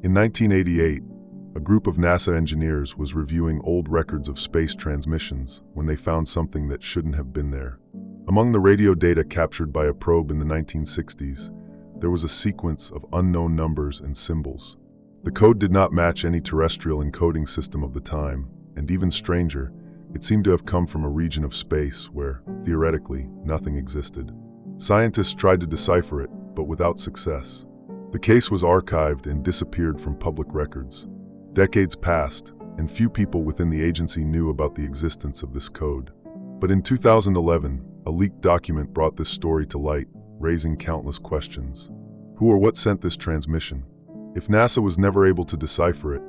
In 1988, a group of NASA engineers was reviewing old records of space transmissions when they found something that shouldn't have been there. Among the radio data captured by a probe in the 1960s, there was a sequence of unknown numbers and symbols. The code did not match any terrestrial encoding system of the time, and even stranger, it seemed to have come from a region of space where, theoretically, nothing existed. Scientists tried to decipher it, but without success. The case was archived and disappeared from public records. Decades passed, and few people within the agency knew about the existence of this code. But in 2011, a leaked document brought this story to light, raising countless questions. Who or what sent this transmission? If NASA was never able to decipher it,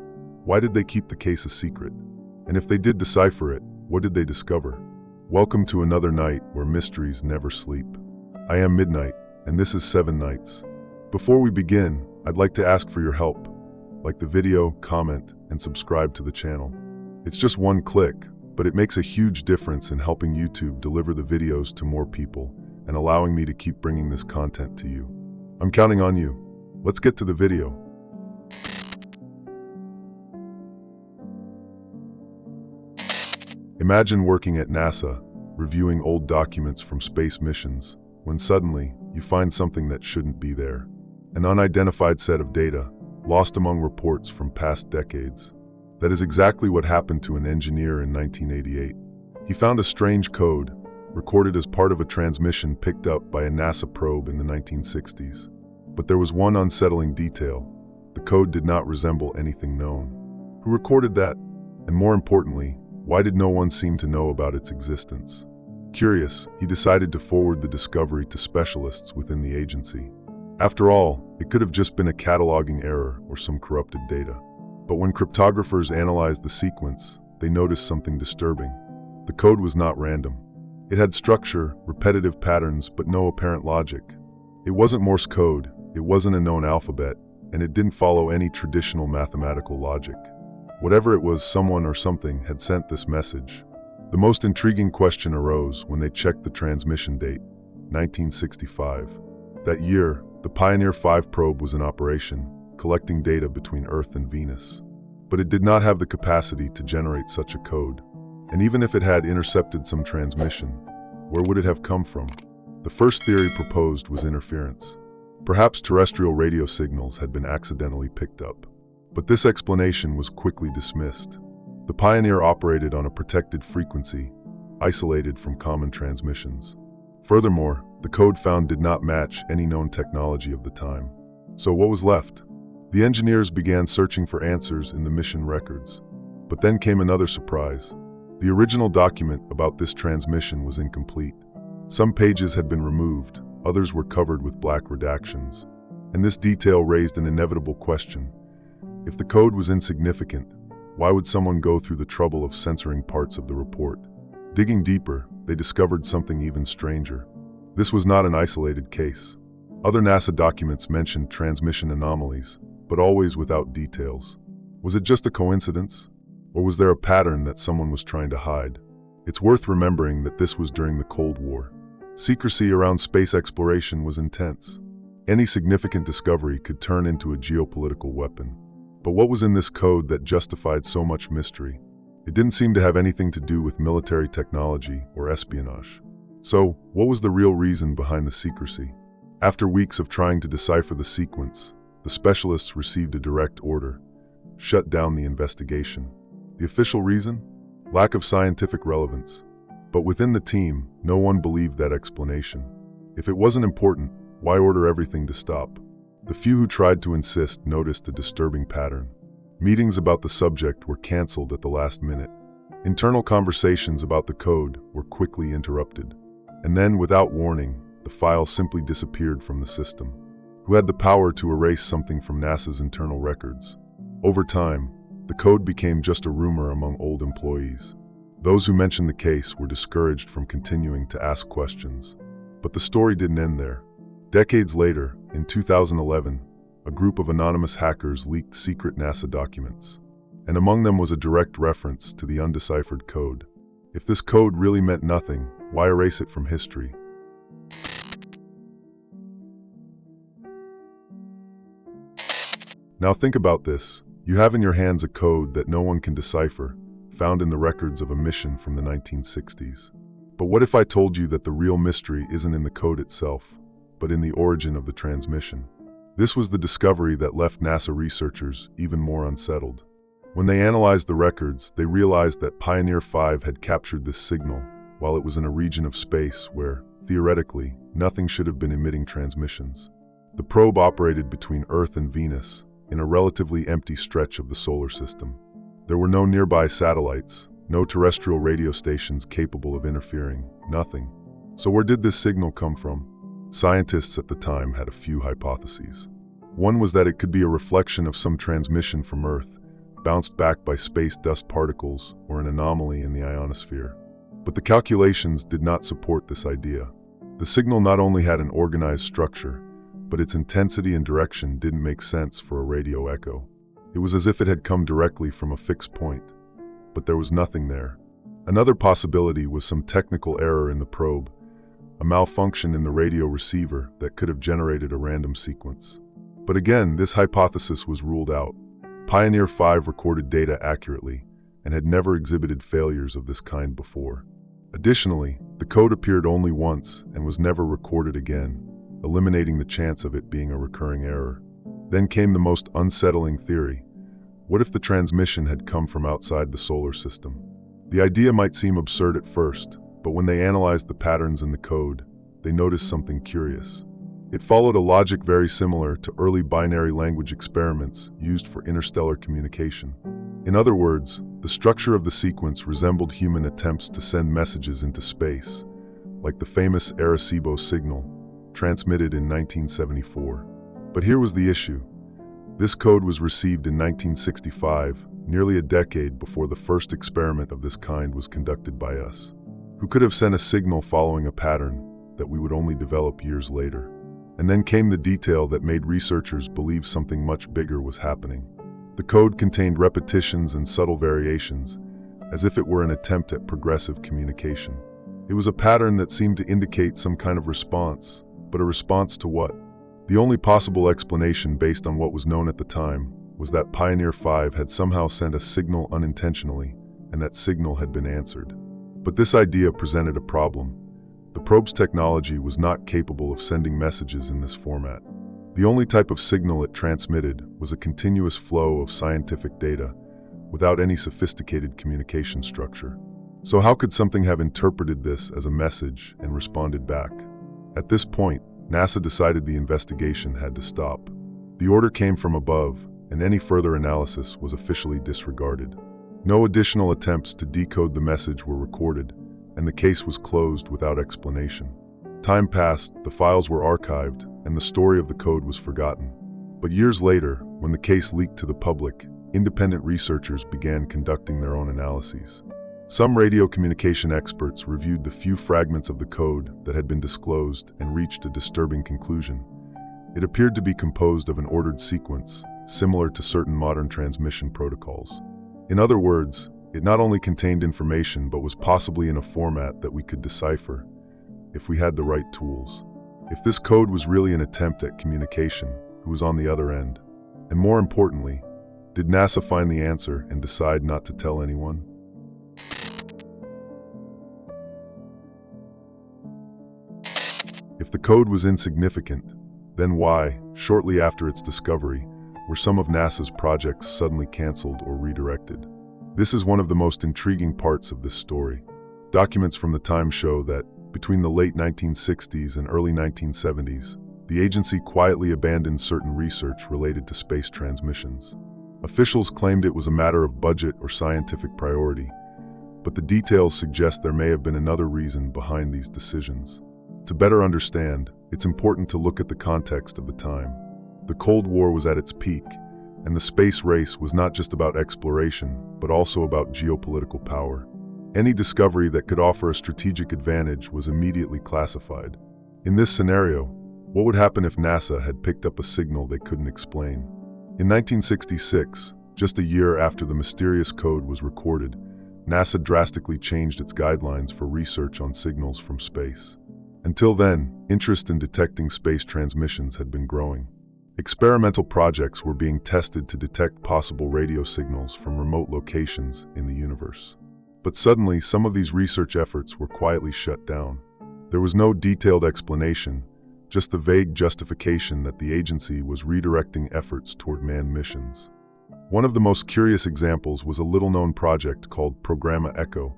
why did they keep the case a secret? And if they did decipher it, what did they discover? Welcome to another night where mysteries never sleep. I am Midnight, and this is 7 Nights. Before we begin, I'd like to ask for your help. Like the video, comment, and subscribe to the channel. It's just one click, but it makes a huge difference in helping YouTube deliver the videos to more people and allowing me to keep bringing this content to you. I'm counting on you. Let's get to the video. Imagine working at NASA, reviewing old documents from space missions, when suddenly you find something that shouldn't be there. An unidentified set of data, lost among reports from past decades. That is exactly what happened to an engineer in 1988. He found a strange code, recorded as part of a transmission picked up by a NASA probe in the 1960s. But there was one unsettling detail. The code did not resemble anything known. Who recorded that? And more importantly, why did no one seem to know about its existence? Curious, he decided to forward the discovery to specialists within the agency. After all, it could have just been a cataloging error or some corrupted data. But when cryptographers analyzed the sequence, they noticed something disturbing. The code was not random. It had structure, repetitive patterns, but no apparent logic. It wasn't Morse code, it wasn't a known alphabet, and it didn't follow any traditional mathematical logic. Whatever it was, someone or something had sent this message. The most intriguing question arose when they checked the transmission date, 1965. That year, the Pioneer 5 probe was in operation, collecting data between Earth and Venus. But it did not have the capacity to generate such a code. And even if it had intercepted some transmission, where would it have come from? The first theory proposed was interference. Perhaps terrestrial radio signals had been accidentally picked up. But this explanation was quickly dismissed. The Pioneer operated on a protected frequency, isolated from common transmissions. Furthermore, the code found did not match any known technology of the time. So what was left? The engineers began searching for answers in the mission records. But then came another surprise. The original document about this transmission was incomplete. Some pages had been removed, others were covered with black redactions. And this detail raised an inevitable question. If the code was insignificant, why would someone go through the trouble of censoring parts of the report? Digging deeper, they discovered something even stranger. This was not an isolated case. Other NASA documents mentioned transmission anomalies, but always without details. Was it just a coincidence? Or was there a pattern that someone was trying to hide? It's worth remembering that this was during the Cold War. Secrecy around space exploration was intense. Any significant discovery could turn into a geopolitical weapon. But what was in this code that justified so much mystery? It didn't seem to have anything to do with military technology or espionage. So, what was the real reason behind the secrecy? After weeks of trying to decipher the sequence, the specialists received a direct order: shut down the investigation. The official reason? Lack of scientific relevance. But within the team, no one believed that explanation. If it wasn't important, why order everything to stop? The few who tried to insist noticed a disturbing pattern. Meetings about the subject were canceled at the last minute. Internal conversations about the code were quickly interrupted. And then, without warning, the file simply disappeared from the system. Who had the power to erase something from NASA's internal records? Over time, the code became just a rumor among old employees. Those who mentioned the case were discouraged from continuing to ask questions. But the story didn't end there. Decades later, in 2011, a group of anonymous hackers leaked secret NASA documents. And among them was a direct reference to the undeciphered code. If this code really meant nothing, why erase it from history? Now think about this. You have in your hands a code that no one can decipher, found in the records of a mission from the 1960s. But what if I told you that the real mystery isn't in the code itself, but in the origin of the transmission? This was the discovery that left NASA researchers even more unsettled. When they analyzed the records, they realized that Pioneer 5 had captured this signal while it was in a region of space where, theoretically, nothing should have been emitting transmissions. The probe operated between Earth and Venus, in a relatively empty stretch of the solar system. There were no nearby satellites, no terrestrial radio stations capable of interfering, nothing. So where did this signal come from? Scientists at the time had a few hypotheses. One was that it could be a reflection of some transmission from Earth, bounced back by space dust particles or an anomaly in the ionosphere. But the calculations did not support this idea. The signal not only had an organized structure, but its intensity and direction didn't make sense for a radio echo. It was as if it had come directly from a fixed point, but there was nothing there. Another possibility was some technical error in the probe, a malfunction in the radio receiver that could have generated a random sequence. But again, this hypothesis was ruled out. Pioneer 5 recorded data accurately and had never exhibited failures of this kind before. Additionally, the code appeared only once and was never recorded again, eliminating the chance of it being a recurring error. Then came the most unsettling theory. What if the transmission had come from outside the solar system? The idea might seem absurd at first, but when they analyzed the patterns in the code, they noticed something curious. It followed a logic very similar to early binary language experiments used for interstellar communication. In other words, the structure of the sequence resembled human attempts to send messages into space, like the famous Arecibo signal, transmitted in 1974. But here was the issue. This code was received in 1965, nearly a decade before the first experiment of this kind was conducted by us. Who could have sent a signal following a pattern that we would only develop years later? And then came the detail that made researchers believe something much bigger was happening. The code contained repetitions and subtle variations, as if it were an attempt at progressive communication. It was a pattern that seemed to indicate some kind of response, but a response to what? The only possible explanation based on what was known at the time was that Pioneer 5 had somehow sent a signal unintentionally, and that signal had been answered. But this idea presented a problem. The probe's technology was not capable of sending messages in this format. The only type of signal it transmitted was a continuous flow of scientific data, without any sophisticated communication structure. So how could something have interpreted this as a message and responded back? At this point, NASA decided the investigation had to stop. The order came from above, and any further analysis was officially disregarded. No additional attempts to decode the message were recorded, and the case was closed without explanation. Time passed, the files were archived, and the story of the code was forgotten. But years later, when the case leaked to the public, independent researchers began conducting their own analyses. Some radio communication experts reviewed the few fragments of the code that had been disclosed and reached a disturbing conclusion. It appeared to be composed of an ordered sequence, similar to certain modern transmission protocols. In other words, it not only contained information but was possibly in a format that we could decipher, if we had the right tools. If this code was really an attempt at communication, who was on the other end? And more importantly, did NASA find the answer and decide not to tell anyone? If the code was insignificant, then why, shortly after its discovery, were some of NASA's projects suddenly canceled or redirected? This is one of the most intriguing parts of this story. Documents from the time show that, between the late 1960s and early 1970s, the agency quietly abandoned certain research related to space transmissions. Officials claimed it was a matter of budget or scientific priority, but the details suggest there may have been another reason behind these decisions. To better understand, it's important to look at the context of the time. The Cold War was at its peak, and the space race was not just about exploration, but also about geopolitical power. Any discovery that could offer a strategic advantage was immediately classified. In this scenario, what would happen if NASA had picked up a signal they couldn't explain? In 1966, just a year after the mysterious code was recorded, NASA drastically changed its guidelines for research on signals from space. Until then, interest in detecting space transmissions had been growing. Experimental projects were being tested to detect possible radio signals from remote locations in the universe. But suddenly, some of these research efforts were quietly shut down. There was no detailed explanation, just the vague justification that the agency was redirecting efforts toward manned missions. One of the most curious examples was a little-known project called Programma Echo,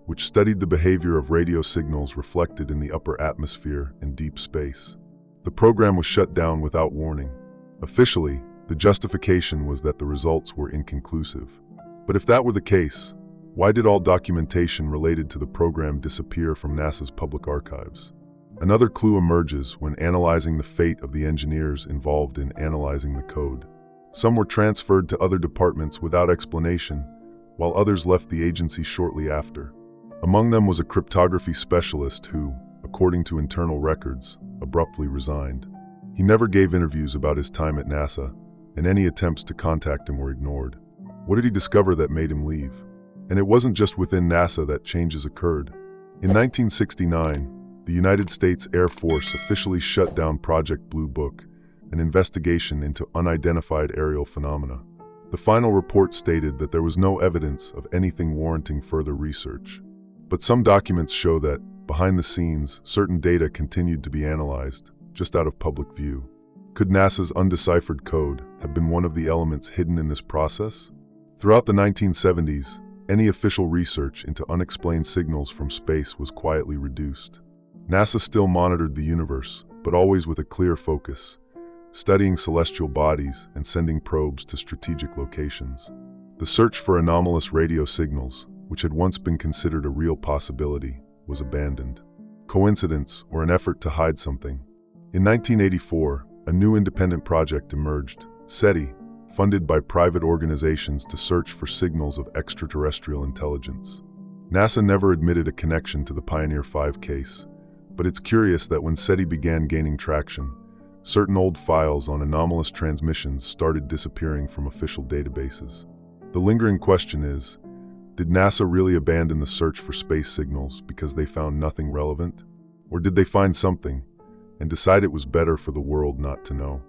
which studied the behavior of radio signals reflected in the upper atmosphere and deep space. The program was shut down without warning. Officially, the justification was that the results were inconclusive. But if that were the case, why did all documentation related to the program disappear from NASA's public archives? Another clue emerges when analyzing the fate of the engineers involved in analyzing the code. Some were transferred to other departments without explanation, while others left the agency shortly after. Among them was a cryptography specialist who, according to internal records, abruptly resigned. He never gave interviews about his time at NASA, and any attempts to contact him were ignored. What did he discover that made him leave? And it wasn't just within NASA that changes occurred. In 1969, the United States Air Force officially shut down Project Blue Book, an investigation into unidentified aerial phenomena. The final report stated that there was no evidence of anything warranting further research. But some documents show that, behind the scenes, certain data continued to be analyzed, just out of public view. Could NASA's undeciphered code have been one of the elements hidden in this process? Throughout the 1970s, any official research into unexplained signals from space was quietly reduced. NASA still monitored the universe, but always with a clear focus, studying celestial bodies and sending probes to strategic locations. The search for anomalous radio signals, which had once been considered a real possibility, was abandoned. Coincidence or an effort to hide something? In 1984, a new independent project emerged, SETI, funded by private organizations to search for signals of extraterrestrial intelligence. NASA never admitted a connection to the Pioneer 5 case, but it's curious that when SETI began gaining traction, certain old files on anomalous transmissions started disappearing from official databases. The lingering question is, did NASA really abandon the search for space signals because they found nothing relevant? Or did they find something and decide it was better for the world not to know?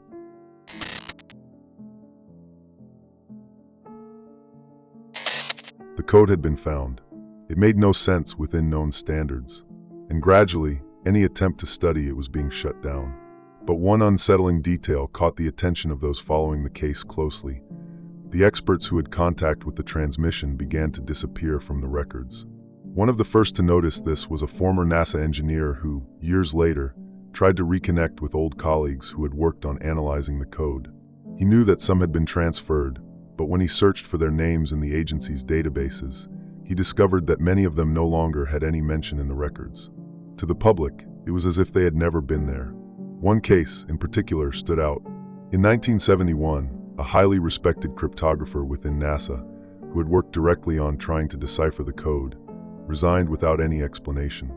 The code had been found. It made no sense within known standards, and gradually, any attempt to study it was being shut down. But one unsettling detail caught the attention of those following the case closely. The experts who had contact with the transmission began to disappear from the records. One of the first to notice this was a former NASA engineer who, years later, tried to reconnect with old colleagues who had worked on analyzing the code. He knew that some had been transferred, but when he searched for their names in the agency's databases, he discovered that many of them no longer had any mention in the records. To the public, it was as if they had never been there. One case, in particular, stood out. In 1971, a highly respected cryptographer within NASA, who had worked directly on trying to decipher the code, resigned without any explanation.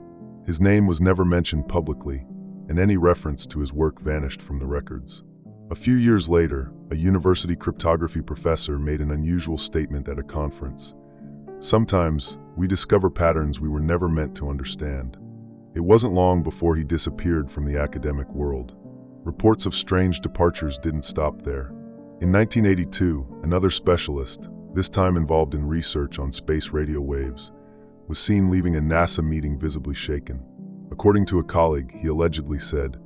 His name was never mentioned publicly, and any reference to his work vanished from the records. A few years later, a university cryptography professor made an unusual statement at a conference. Sometimes, we discover patterns we were never meant to understand. It wasn't long before he disappeared from the academic world. Reports of strange departures didn't stop there. In 1982, another specialist, this time involved in research on space radio waves, was seen leaving a NASA meeting visibly shaken. According to a colleague, he allegedly said,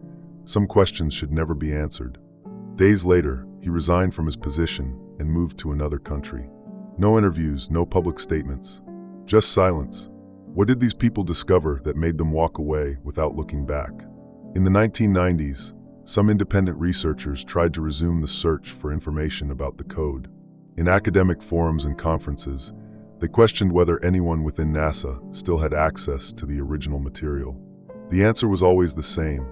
"Some questions should never be answered." Days later, he resigned from his position and moved to another country. No interviews, no public statements, just silence. What did these people discover that made them walk away without looking back? In the 1990s, some independent researchers tried to resume the search for information about the code. In academic forums and conferences, they questioned whether anyone within NASA still had access to the original material. The answer was always the same.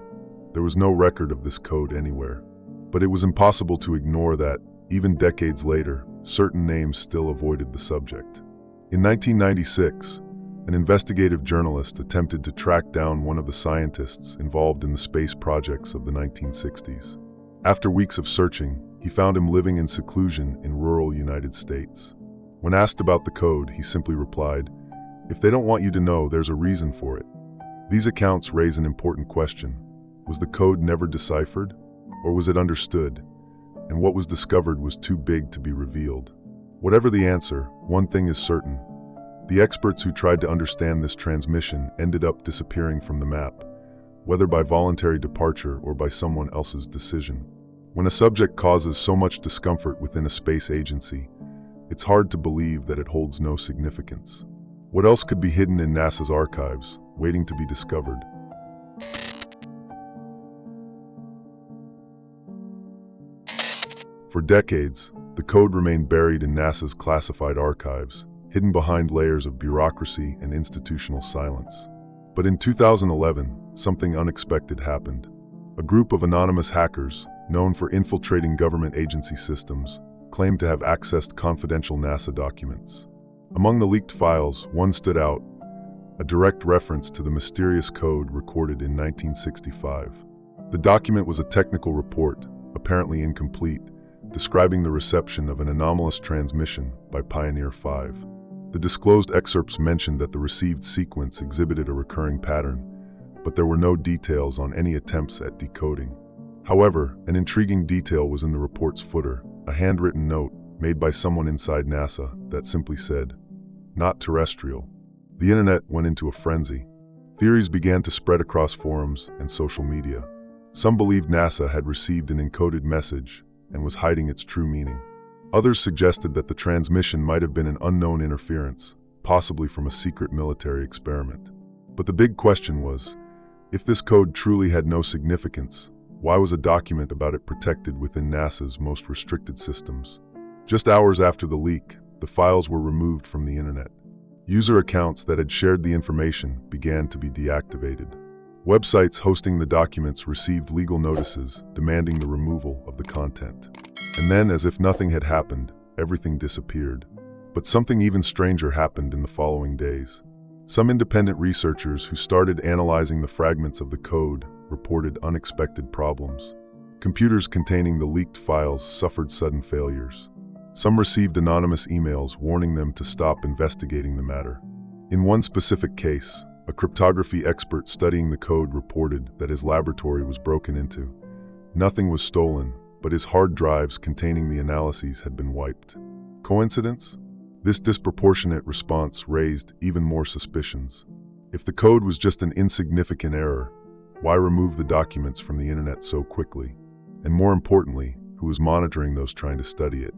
There was no record of this code anywhere. But it was impossible to ignore that, even decades later, certain names still avoided the subject. In 1996, an investigative journalist attempted to track down one of the scientists involved in the space projects of the 1960s. After weeks of searching, he found him living in seclusion in rural United States. When asked about the code, he simply replied, "If they don't want you to know, there's a reason for it." These accounts raise an important question. Was the code never deciphered? Or was it understood, and what was discovered was too big to be revealed. Whatever the answer, one thing is certain. The experts who tried to understand this transmission ended up disappearing from the map, whether by voluntary departure or by someone else's decision. When a subject causes so much discomfort within a space agency, it's hard to believe that it holds no significance. What else could be hidden in NASA's archives, waiting to be discovered? For decades, the code remained buried in NASA's classified archives, hidden behind layers of bureaucracy and institutional silence. But in 2011, something unexpected happened. A group of anonymous hackers, known for infiltrating government agency systems, claimed to have accessed confidential NASA documents. Among the leaked files, one stood out, a direct reference to the mysterious code recorded in 1965. The document was a technical report, apparently incomplete, describing the reception of an anomalous transmission by Pioneer 5. The disclosed excerpts mentioned that the received sequence exhibited a recurring pattern, but there were no details on any attempts at decoding. However, an intriguing detail was in the report's footer, a handwritten note made by someone inside NASA that simply said, "Not terrestrial." The internet went into a frenzy. Theories began to spread across forums and social media. Some believed NASA had received an encoded message and was hiding its true meaning. Others suggested that the transmission might have been an unknown interference, possibly from a secret military experiment. But the big question was, if this code truly had no significance, why was a document about it protected within NASA's most restricted systems? Just hours after the leak, the files were removed from the internet. User accounts that had shared the information began to be deactivated. Websites hosting the documents received legal notices demanding the removal of the content. And then, as if nothing had happened, everything disappeared. But something even stranger happened in the following days. Some independent researchers who started analyzing the fragments of the code reported unexpected problems. Computers containing the leaked files suffered sudden failures. Some received anonymous emails warning them to stop investigating the matter. In one specific case, a cryptography expert studying the code reported that his laboratory was broken into. Nothing was stolen, but his hard drives containing the analyses had been wiped. Coincidence? This disproportionate response raised even more suspicions. If the code was just an insignificant error, why remove the documents from the internet so quickly? And more importantly, who was monitoring those trying to study it?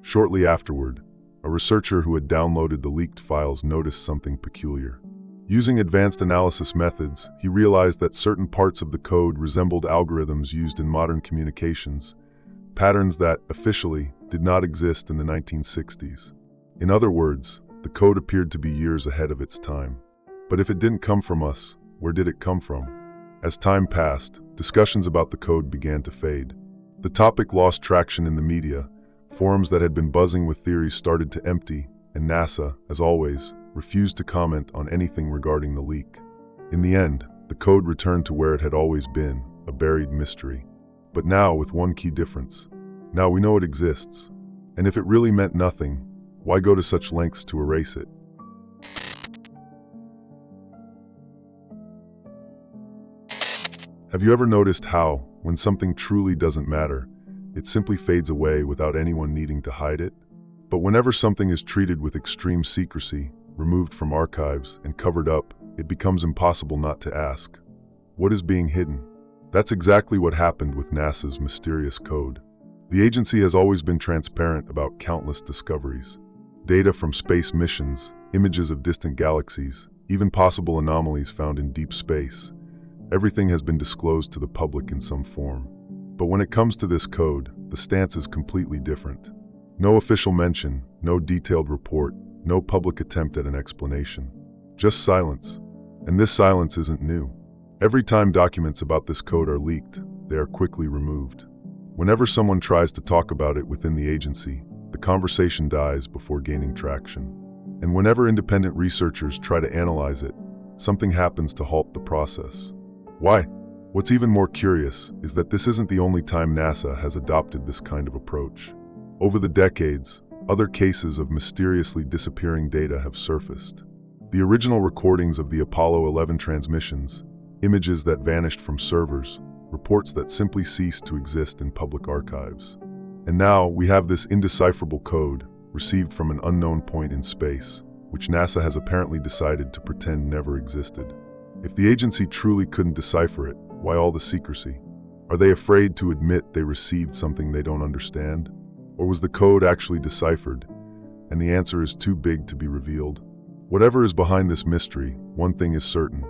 Shortly afterward, a researcher who had downloaded the leaked files noticed something peculiar. Using advanced analysis methods, he realized that certain parts of the code resembled algorithms used in modern communications, patterns that, officially, did not exist in the 1960s. In other words, the code appeared to be years ahead of its time. But if it didn't come from us, where did it come from? As time passed, discussions about the code began to fade. The topic lost traction in the media, forums that had been buzzing with theories started to empty, and NASA, as always, refused to comment on anything regarding the leak. In the end, the code returned to where it had always been, a buried mystery. But now with one key difference. Now we know it exists. And if it really meant nothing, why go to such lengths to erase it? Have you ever noticed how, when something truly doesn't matter, it simply fades away without anyone needing to hide it? But whenever something is treated with extreme secrecy, removed from archives, and covered up, it becomes impossible not to ask, what is being hidden? That's exactly what happened with NASA's mysterious code. The agency has always been transparent about countless discoveries. Data from space missions, images of distant galaxies, even possible anomalies found in deep space. Everything has been disclosed to the public in some form. But when it comes to this code, the stance is completely different. No official mention, no detailed report, no public attempt at an explanation. Just silence. And this silence isn't new. Every time documents about this code are leaked, they are quickly removed. Whenever someone tries to talk about it within the agency, the conversation dies before gaining traction. And whenever independent researchers try to analyze it, something happens to halt the process. Why? What's even more curious is that this isn't the only time NASA has adopted this kind of approach. Over the decades, other cases of mysteriously disappearing data have surfaced. The original recordings of the Apollo 11 transmissions, images that vanished from servers, reports that simply ceased to exist in public archives. And now we have this indecipherable code received from an unknown point in space, which NASA has apparently decided to pretend never existed. If the agency truly couldn't decipher it, why all the secrecy? Are they afraid to admit they received something they don't understand? Or was the code actually deciphered, and the answer is too big to be revealed? Whatever is behind this mystery, one thing is certain.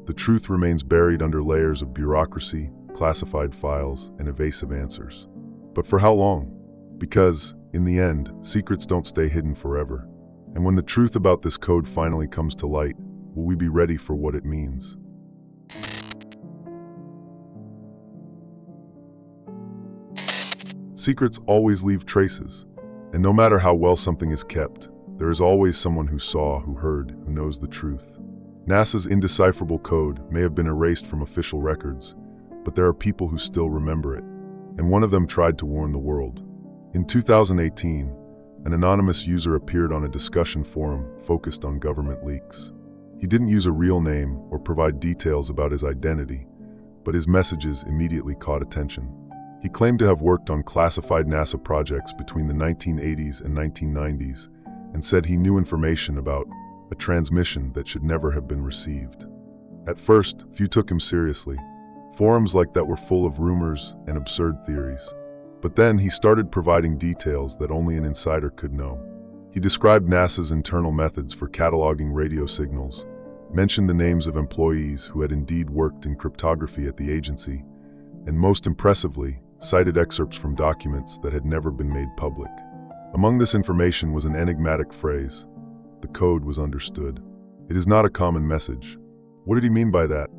The truth remains buried under layers of bureaucracy, classified files, and evasive answers. But for how long? Because, in the end, secrets don't stay hidden forever. And when the truth about this code finally comes to light, will we be ready for what it means? Secrets always leave traces, and no matter how well something is kept, there is always someone who saw, who heard, who knows the truth. NASA's indecipherable code may have been erased from official records, but there are people who still remember it, and one of them tried to warn the world. In 2018, an anonymous user appeared on a discussion forum focused on government leaks. He didn't use a real name or provide details about his identity, but his messages immediately caught attention. He claimed to have worked on classified NASA projects between the 1980s and 1990s, and said he knew information about a transmission that should never have been received. At first, few took him seriously. Forums like that were full of rumors and absurd theories. But then he started providing details that only an insider could know. He described NASA's internal methods for cataloging radio signals, mentioned the names of employees who had indeed worked in cryptography at the agency, and most impressively, cited excerpts from documents that had never been made public. Among this information was an enigmatic phrase: the code was understood. It is not a common message. What did he mean by that?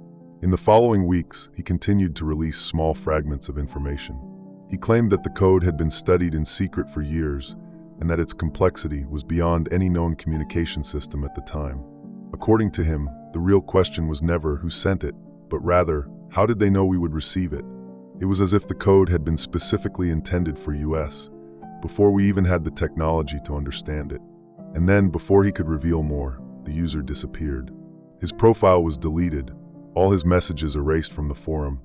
In the following weeks, he continued to release small fragments of information. He claimed that the code had been studied in secret for years, and that its complexity was beyond any known communication system at the time. According to him, the real question was never who sent it, but rather, how did they know we would receive it? It was as if the code had been specifically intended for US, before we even had the technology to understand it. And then, before he could reveal more, the user disappeared. His profile was deleted, all his messages erased from the forum,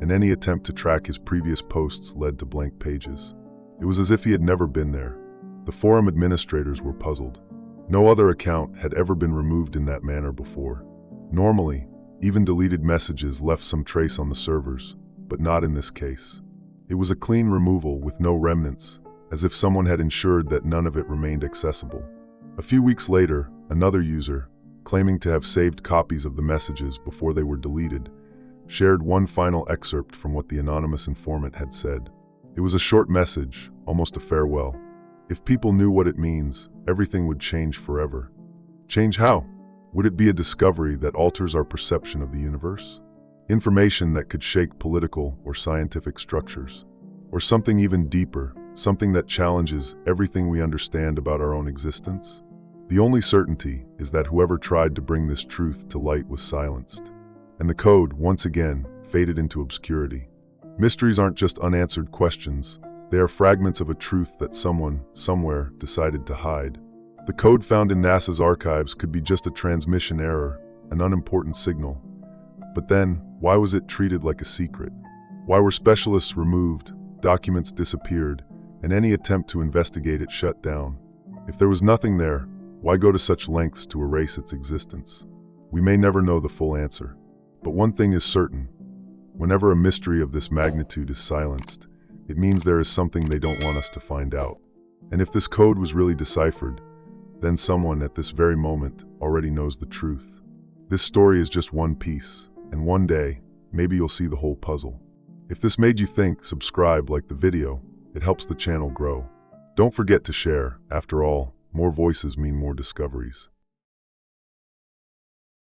and any attempt to track his previous posts led to blank pages. It was as if he had never been there. The forum administrators were puzzled. No other account had ever been removed in that manner before. Normally, even deleted messages left some trace on the servers, but not in this case. It was a clean removal with no remnants, as if someone had ensured that none of it remained accessible. A few weeks later, another user, claiming to have saved copies of the messages before they were deleted, shared one final excerpt from what the anonymous informant had said. It was a short message, almost a farewell. If people knew what it means, everything would change forever. Change how? Would it be a discovery that alters our perception of the universe? Information that could shake political or scientific structures? Or something even deeper, something that challenges everything we understand about our own existence? The only certainty is that whoever tried to bring this truth to light was silenced, and the code, once again, faded into obscurity. Mysteries aren't just unanswered questions, they are fragments of a truth that someone, somewhere, decided to hide. The code found in NASA's archives could be just a transmission error, an unimportant signal. But then, why was it treated like a secret? Why were specialists removed, documents disappeared, and any attempt to investigate it shut down? If there was nothing there, why go to such lengths to erase its existence? We may never know the full answer. But one thing is certain. Whenever a mystery of this magnitude is silenced, it means there is something they don't want us to find out. And if this code was really deciphered, then someone at this very moment already knows the truth. This story is just one piece, and one day, maybe you'll see the whole puzzle. If this made you think, subscribe, like the video. It helps the channel grow. Don't forget to share. After all, more voices mean more discoveries.